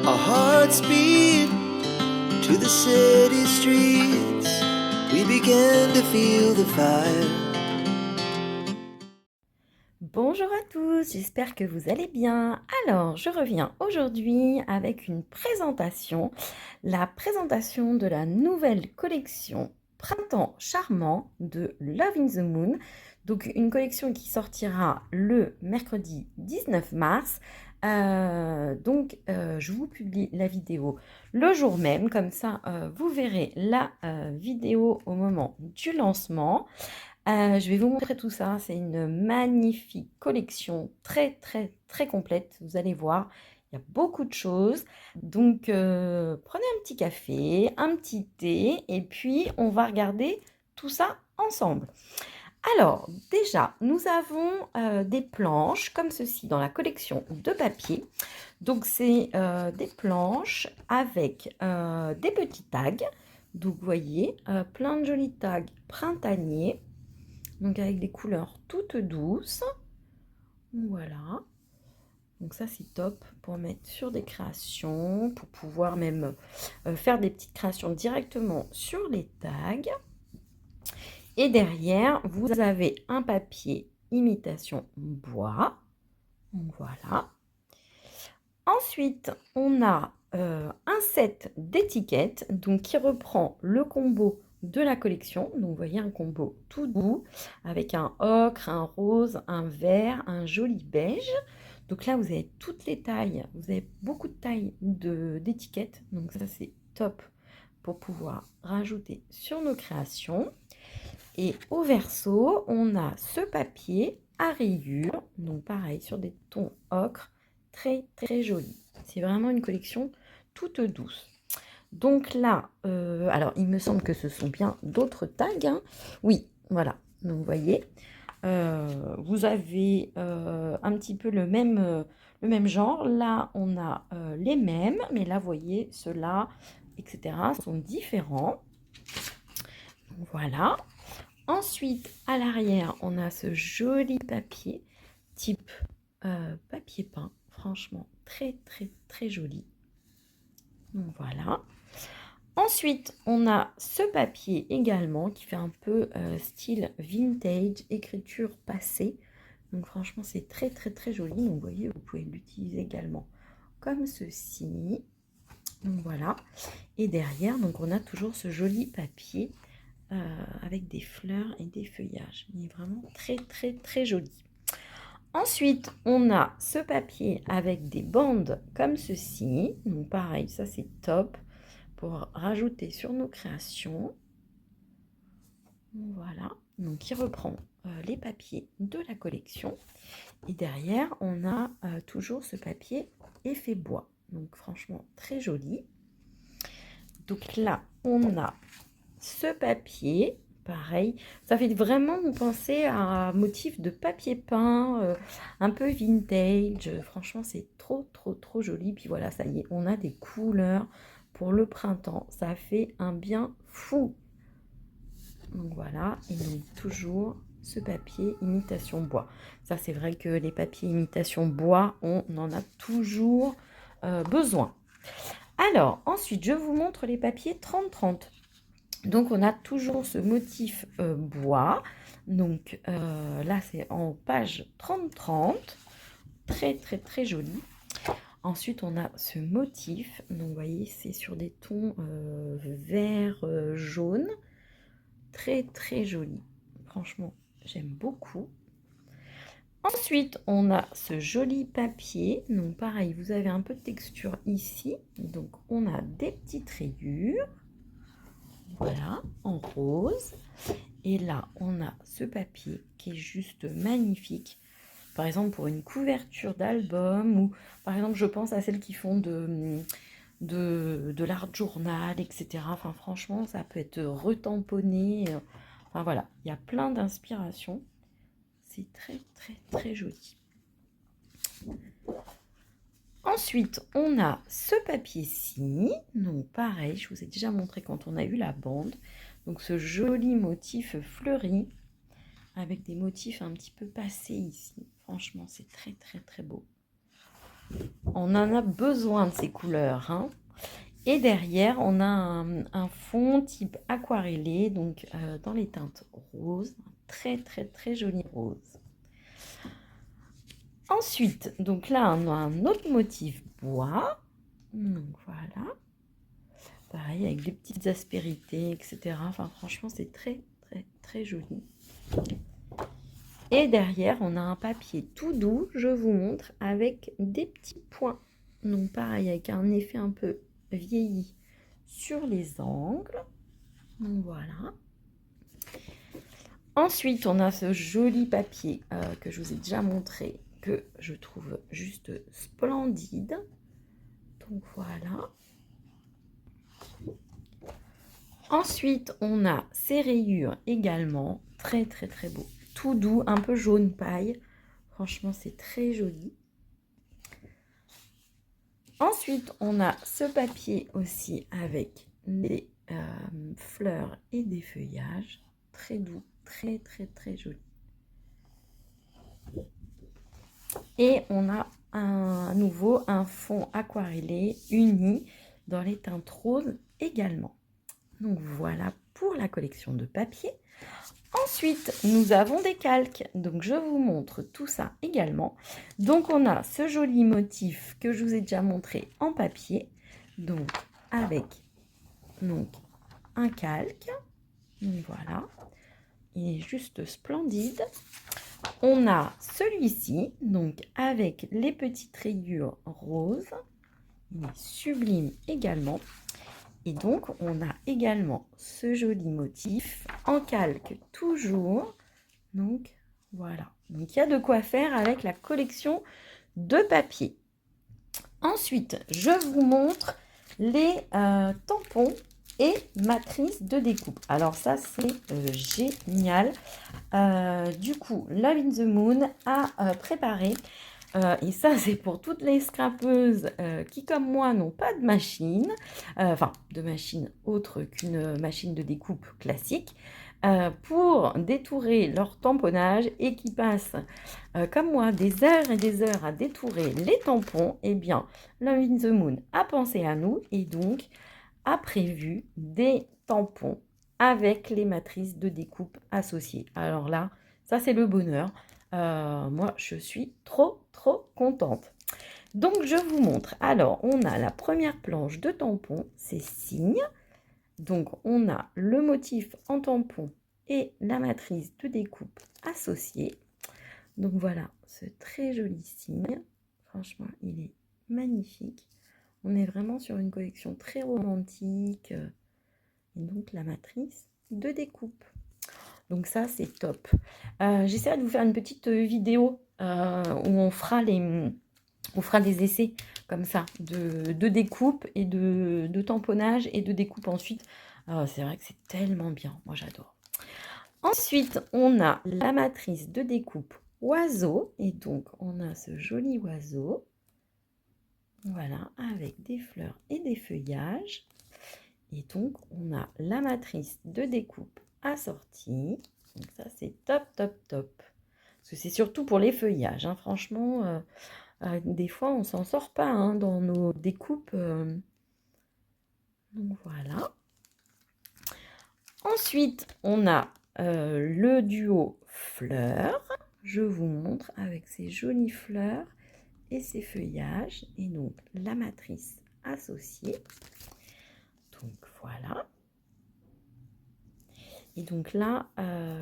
Our hearts beat to the city streets. We began to feel the fire. Bonjour à tous, j'espère que vous allez bien. Alors, je reviens aujourd'hui avec une présentation, la présentation de la nouvelle collection Printemps Charmant de Love in the Moon. Donc, une collection qui sortira le mercredi 19 mars. Je vous publie la vidéo le jour même, comme ça, vous verrez la vidéo au moment du lancement. Je vais vous montrer tout ça. C'est une magnifique collection, très très très complète. Vous allez voir, il y a beaucoup de choses. Donc, prenez un petit café, un petit thé, et puis on va regarder tout ça ensemble. Alors, déjà, nous avons des planches comme ceci dans la collection de papier. Donc, c'est des planches avec des petits tags. Donc, vous voyez, plein de jolis tags printaniers. Donc avec des couleurs toutes douces. Voilà. Donc ça c'est top pour mettre sur des créations, pour pouvoir même faire des petites créations directement sur les tags. Et derrière, vous avez un papier imitation bois. Donc voilà. Ensuite, on a un set d'étiquettes donc qui reprend le combo de la collection. Donc vous voyez un combo tout doux avec un ocre, un rose, un vert, un joli beige. Donc là, vous avez toutes les tailles, vous avez beaucoup de tailles d'étiquettes. Donc ça, c'est top pour pouvoir rajouter sur nos créations. Et au verso, on a ce papier à rayures. Donc pareil, sur des tons ocre, très très joli. C'est vraiment une collection toute douce. Donc là, alors il me semble que ce sont bien d'autres tags. Hein. Oui, voilà. Donc vous voyez, vous avez un petit peu le même genre. Là, on a les mêmes, mais là, vous voyez, ceux-là, etc., sont différents. Donc, voilà. Ensuite, à l'arrière, on a ce joli papier type papier peint. Franchement, très, très, très joli. Donc voilà. Ensuite, on a ce papier également qui fait un peu style vintage, écriture passée. Donc franchement, c'est très très très joli. Donc vous voyez, vous pouvez l'utiliser également comme ceci. Donc voilà. Et derrière, donc on a toujours ce joli papier avec des fleurs et des feuillages. Il est vraiment très très très joli. Ensuite, on a ce papier avec des bandes comme ceci. Donc pareil, ça c'est top pour rajouter sur nos créations. Voilà, donc il reprend les papiers de la collection. Et derrière, on a toujours ce papier effet bois. Donc franchement, très joli. Donc là, on a ce papier, pareil. Ça fait vraiment penser à un motif de papier peint, un peu vintage. Franchement, c'est trop, trop, trop joli. Puis voilà, ça y est, on a des couleurs pour le printemps. Ça fait un bien fou. Donc voilà, et donc toujours ce papier imitation bois. Ça, c'est vrai que les papiers imitation bois, on en a toujours besoin. Alors, ensuite, je vous montre les papiers 30-30. Donc, on a toujours ce motif bois. Donc, là, c'est en page 30-30. Très, très, très joli. Ensuite, on a ce motif. Donc, vous voyez, c'est sur des tons vert, jaune. Très, très joli. Franchement, j'aime beaucoup. Ensuite, on a ce joli papier. Donc, pareil, vous avez un peu de texture ici. Donc, on a des petites rayures. Voilà, en rose. Et là, on a ce papier qui est juste magnifique. Par exemple, pour une couverture d'album ou, par exemple, je pense à celles qui font de l'art journal, etc. Enfin, franchement, ça peut être retamponné. Enfin, voilà, il y a plein d'inspirations. C'est très, très, très joli. Ensuite, on a ce papier-ci. Donc, pareil, je vous ai déjà montré quand on a eu la bande. Donc, ce joli motif fleuri avec des motifs un petit peu passés ici. Franchement, c'est très, très, très beau. On en a besoin de ces couleurs, hein. Et derrière, on a un fond type aquarellé, donc dans les teintes roses, très très très joli rose. Ensuite, donc là, on a un autre motif bois. Donc voilà. Pareil, avec des petites aspérités, etc. Enfin, franchement, c'est très très très joli. Et derrière, on a un papier tout doux, je vous montre, avec des petits points. Donc pareil, avec un effet un peu vieilli sur les angles. Donc voilà. Ensuite, on a ce joli papier que je vous ai déjà montré, que je trouve juste splendide. Donc voilà. Ensuite, on a ces rayures également, très très très beau. Tout doux, un peu jaune paille. Franchement, c'est très joli. Ensuite, on a ce papier aussi avec des fleurs et des feuillages. Très doux, très très très joli. Et on a à nouveau un fond aquarellé uni dans les teintes roses également. Donc voilà pour la collection de papier. Ensuite, nous avons des calques. Donc je vous montre tout ça également. Donc on a ce joli motif que je vous ai déjà montré en papier. Donc avec un calque. Donc voilà. Il est juste splendide. On a celui-ci, donc avec les petites rayures roses. Il est sublime également. Et donc, on a également ce joli motif en calque toujours. Donc, voilà. Donc, il y a de quoi faire avec la collection de papier. Ensuite, je vous montre les tampons et matrices de découpe. Alors ça, c'est génial. Du coup, Love in the Moon a préparé, et ça c'est pour toutes les scrapeuses qui comme moi n'ont pas de machine, enfin de machine autre qu'une machine de découpe classique, pour détourer leur tamponnage et qui passent comme moi des heures et des heures à détourer les tampons. Eh bien, Love in the Moon a pensé à nous et donc a prévu des tampons avec les matrices de découpe associées. Alors là, ça c'est le bonheur. Moi, je suis trop contente. Donc, je vous montre. Alors, on a la première planche de tampon, c'est signe. Donc, on a le motif en tampon et la matrice de découpe associée. Donc, voilà ce très joli signe. Franchement, il est magnifique. On est vraiment sur une collection très romantique. Et donc, la matrice de découpe. Donc ça, c'est top. J'essaierai de vous faire une petite vidéo où on fera des essais comme ça de découpe et de tamponnage et de découpe ensuite. C'est vrai que c'est tellement bien. Moi, j'adore. Ensuite, on a la matrice de découpe oiseau. Et donc, on a ce joli oiseau. Voilà, avec des fleurs et des feuillages. Et donc, on a la matrice de découpe assortie. Donc ça, c'est top. Parce que c'est surtout pour les feuillages. Hein. Franchement, des fois, on s'en sort pas hein, dans nos découpes. Donc voilà. Ensuite, on a le duo fleurs. Je vous montre avec ces jolies fleurs et ces feuillages. Et donc, la matrice associée. Donc voilà. Et donc là,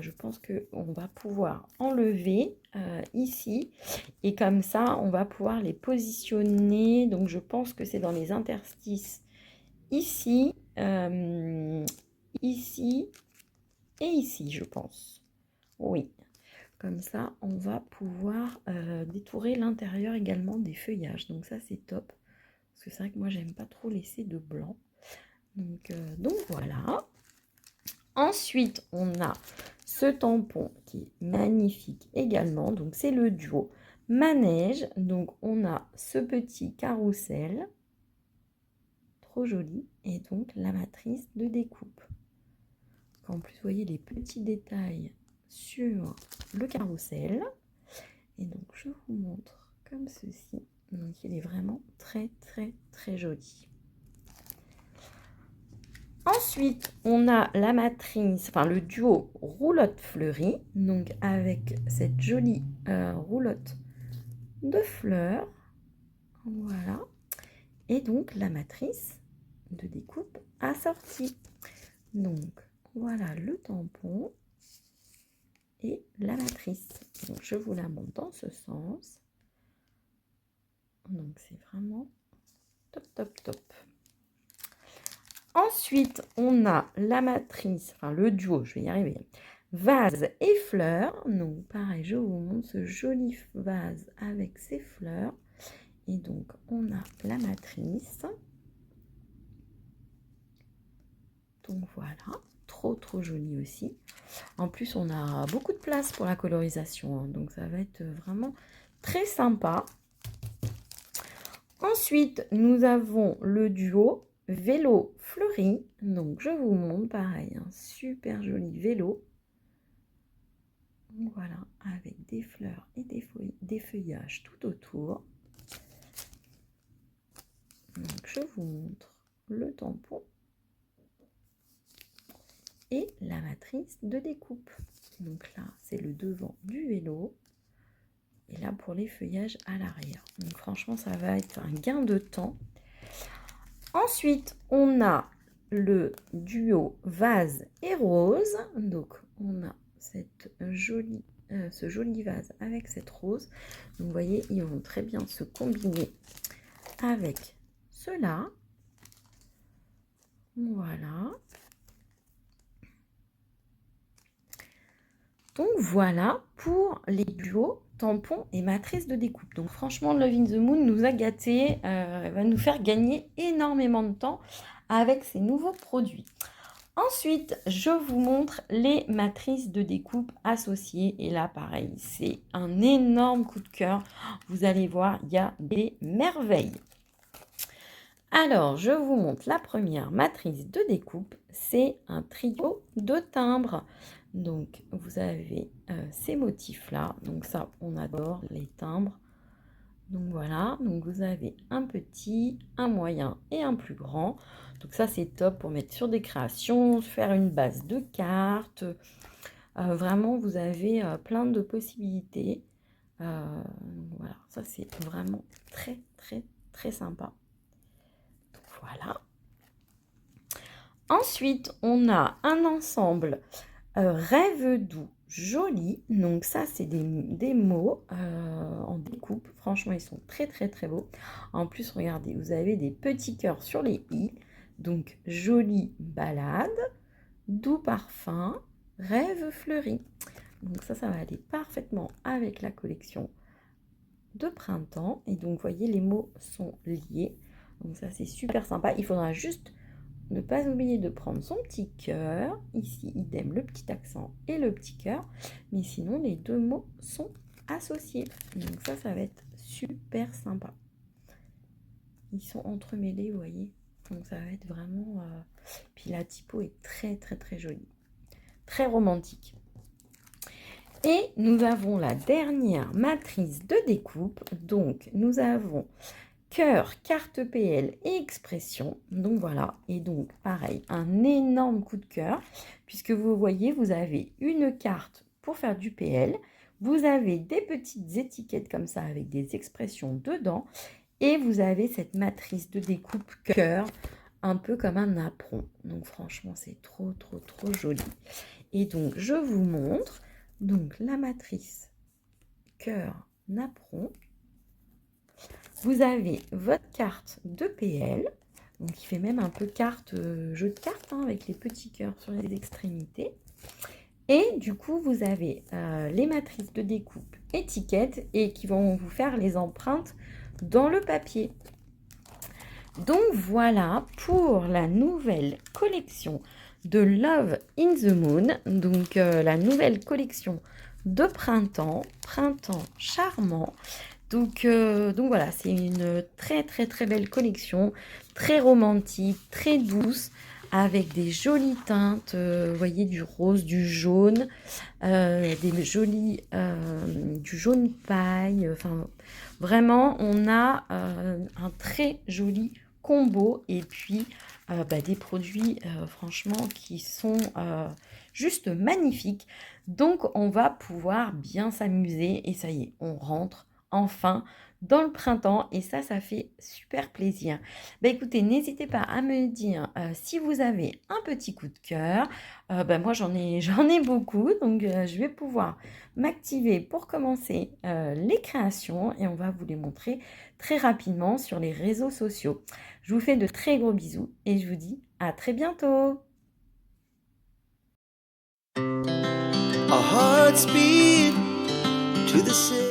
je pense qu'on va pouvoir enlever ici. Et comme ça, on va pouvoir les positionner. Donc je pense que c'est dans les interstices ici, ici et ici, je pense. Oui. Comme ça, on va pouvoir détourer l'intérieur également des feuillages. Donc ça, c'est top. Parce que c'est vrai que moi, j'aime pas trop laisser de blanc. Donc voilà. Ensuite, on a ce tampon qui est magnifique également. Donc, c'est le duo manège. Donc, on a ce petit carrousel. Trop joli. Et donc, la matrice de découpe. En plus, vous voyez les petits détails sur le carrousel. Et donc, je vous montre comme ceci. Donc il est vraiment très très très joli. Ensuite, on a la matrice, enfin le duo roulotte fleurie, donc avec cette jolie roulotte de fleurs. Voilà. Et donc la matrice de découpe assortie. Donc voilà le tampon et la matrice. Donc je vous la montre dans ce sens. Donc c'est vraiment top top top. Ensuite, on a la matrice, enfin le duo, je vais y arriver, vase et fleurs. Donc pareil, je vous montre ce joli vase avec ses fleurs. Et donc, on a la matrice. Donc voilà, trop trop joli aussi. En plus, on a beaucoup de place pour la colorisation, hein, donc ça va être vraiment très sympa. Ensuite, nous avons le duo vélo fleuri. Donc, je vous montre pareil, un super joli vélo. Donc, voilà, avec des fleurs et des feuillages tout autour. Donc, je vous montre le tampon et la matrice de découpe. Donc là, c'est le devant du vélo. Et là, pour les feuillages à l'arrière. Donc franchement, ça va être un gain de temps. Ensuite, on a le duo vase et rose. Donc, on a cette ce joli vase avec cette rose. Donc, vous voyez, ils vont très bien se combiner avec cela. Voilà. Donc voilà pour les duos tampons et matrice de découpe. Donc franchement, Love in the Moon nous a gâtés, va nous faire gagner énormément de temps avec ces nouveaux produits. Ensuite, je vous montre les matrices de découpe associées. Et là, pareil, c'est un énorme coup de cœur. Vous allez voir, il y a des merveilles. Alors, je vous montre la première matrice de découpe. C'est un trio de timbres. Donc, vous avez ces motifs-là. Donc ça, on adore les timbres. Donc voilà, donc vous avez un petit, un moyen et un plus grand. Donc ça, c'est top pour mettre sur des créations, faire une base de cartes. Vraiment, vous avez plein de possibilités. Voilà, ça, c'est vraiment très, très, très sympa. Donc voilà. Ensuite, on a un ensemble rêve doux, joli. Donc ça, c'est des mots en découpe. Franchement, ils sont très, très, très beaux. En plus, regardez, vous avez des petits cœurs sur les i. Donc, jolie balade, doux parfum, rêve fleuri. Donc ça va aller parfaitement avec la collection de printemps. Et donc, vous voyez, les mots sont liés. Donc ça, c'est super sympa. Il faudra juste ne pas oublier de prendre son petit cœur. Ici, idem, le petit accent et le petit cœur. Mais sinon, les deux mots sont associés. Donc ça, ça va être super sympa. Ils sont entremêlés, vous voyez. Donc ça va être vraiment... Puis la typo est très, très, très jolie. Très romantique. Et nous avons la dernière matrice de découpe. Donc, nous avons... cœur, carte PL et expression. Donc voilà, et donc pareil, un énorme coup de cœur, puisque vous voyez, vous avez une carte pour faire du PL, vous avez des petites étiquettes comme ça avec des expressions dedans, et vous avez cette matrice de découpe cœur, un peu comme un apron. Donc franchement, c'est trop, trop, trop joli. Et donc, je vous montre donc la matrice cœur napperon. Vous avez votre carte de PL, donc qui fait même un peu carte, jeu de cartes, hein, avec les petits cœurs sur les extrémités. Et du coup, vous avez les matrices de découpe étiquettes et qui vont vous faire les empreintes dans le papier. Donc voilà pour la nouvelle collection de Love in the Moon, donc la nouvelle collection de printemps charmant. Donc voilà, c'est une très très très belle collection, très romantique, très douce, avec des jolies teintes, vous voyez, du rose, du jaune, des jolis, du jaune paille. Enfin, vraiment, on a un très joli combo et puis des produits, franchement, qui sont juste magnifiques. Donc, on va pouvoir bien s'amuser et ça y est, on rentre enfin dans le printemps et ça fait super plaisir. Écoutez, n'hésitez pas à me dire si vous avez un petit coup de cœur. Moi, j'en ai beaucoup, donc je vais pouvoir m'activer pour commencer les créations et on va vous les montrer très rapidement sur les réseaux sociaux. Je vous fais de très gros bisous et je vous dis à très bientôt. Our hearts beat to the city.